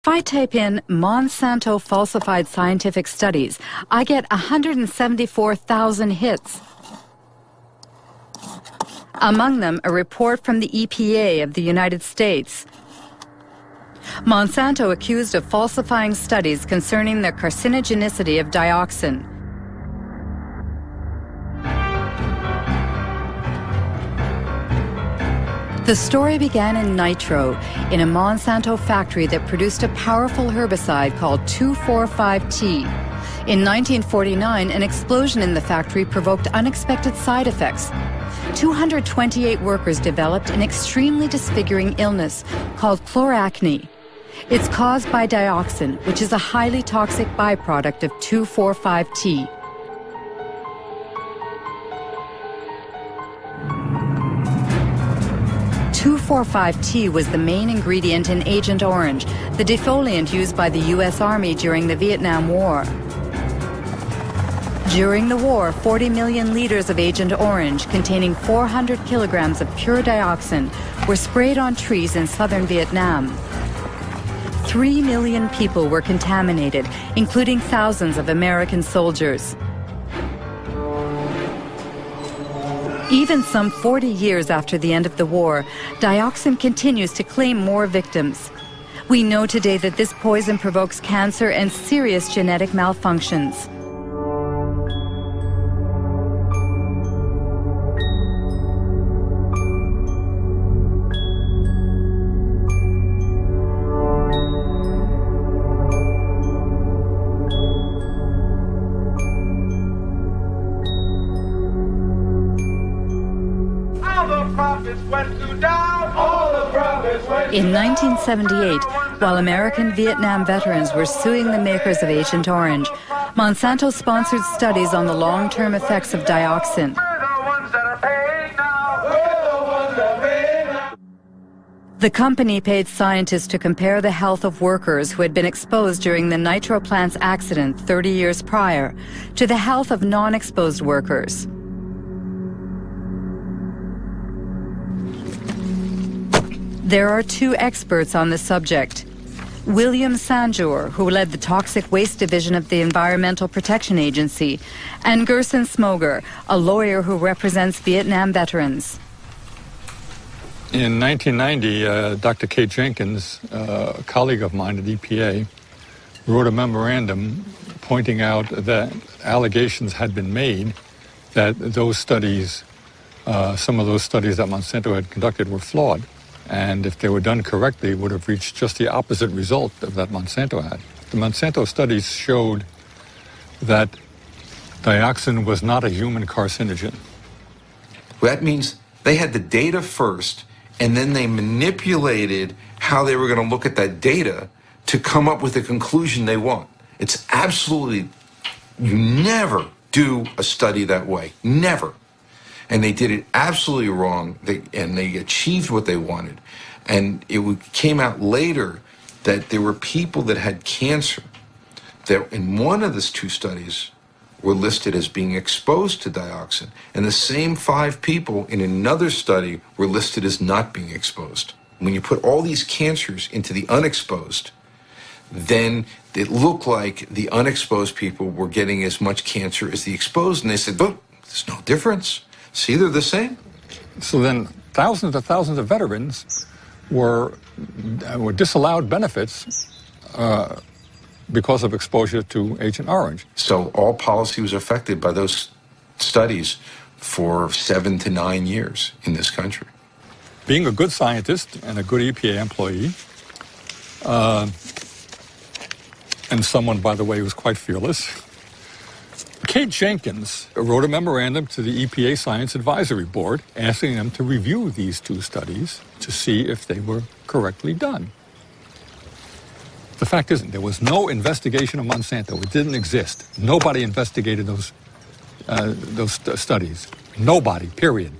If I type in Monsanto falsified scientific studies, I get 174,000 hits. Among them, a report from the EPA of the United States. Monsanto accused of falsifying studies concerning the carcinogenicity of dioxin. The story began in Nitro, in a Monsanto factory that produced a powerful herbicide called 2,4,5-T. In 1949, an explosion in the factory provoked unexpected side effects. 228 workers developed an extremely disfiguring illness called chloracne. It's caused by dioxin, which is a highly toxic byproduct of 2,4,5-T. T was the main ingredient in Agent Orange, the defoliant used by the U.S. Army during the Vietnam War. During the war, 40 million liters of Agent Orange, containing 400 kilograms of pure dioxin, were sprayed on trees in southern Vietnam. 3 million people were contaminated, including thousands of American soldiers. Even some 40 years after the end of the war, dioxin continues to claim more victims. We know today that this poison provokes cancer and serious genetic malfunctions. In 1978, while American Vietnam veterans were suing the makers of Agent Orange, Monsanto sponsored studies on the long-term effects of dioxin. The company paid scientists to compare the health of workers who had been exposed during the nitro plant's accident 30 years prior to the health of non-exposed workers. There are two experts on the subject. William Sanjour, who led the Toxic Waste Division of the Environmental Protection Agency, and Gerson Smoger, a lawyer who represents Vietnam veterans. In 1990, Dr. Kate Jenkins, a colleague of mine at EPA, wrote a memorandum pointing out that allegations had been made that those studies, some of those studies that Monsanto had conducted were flawed. And if they were done correctly, would have reached just the opposite result of that Monsanto had. The Monsanto studies showed that dioxin was not a human carcinogen. That means they had the data first, and then they manipulated how they were going to look at that data to come up with the conclusion they want. It's absolutely, you never do a study that way, never. And they did it absolutely wrong, and they achieved what they wanted. And it came out later that there were people that had cancer that in one of these two studies were listed as being exposed to dioxin. And the same 5 people in another study were listed as not being exposed. When you put all these cancers into the unexposed, then it looked like the unexposed people were getting as much cancer as the exposed. And they said, oh, there's no difference. See, they're the same. So then thousands of veterans were disallowed benefits because of exposure to Agent Orange. So all policy was affected by those studies for 7 to 9 years in this country. Being a good scientist and a good EPA employee, and someone, by the way, who was quite fearless, Kate Jenkins wrote a memorandum to the EPA Science Advisory Board asking them to review these 2 studies to see if they were correctly done. The fact is, there was no investigation of Monsanto. It didn't exist. Nobody investigated those studies. Nobody, period.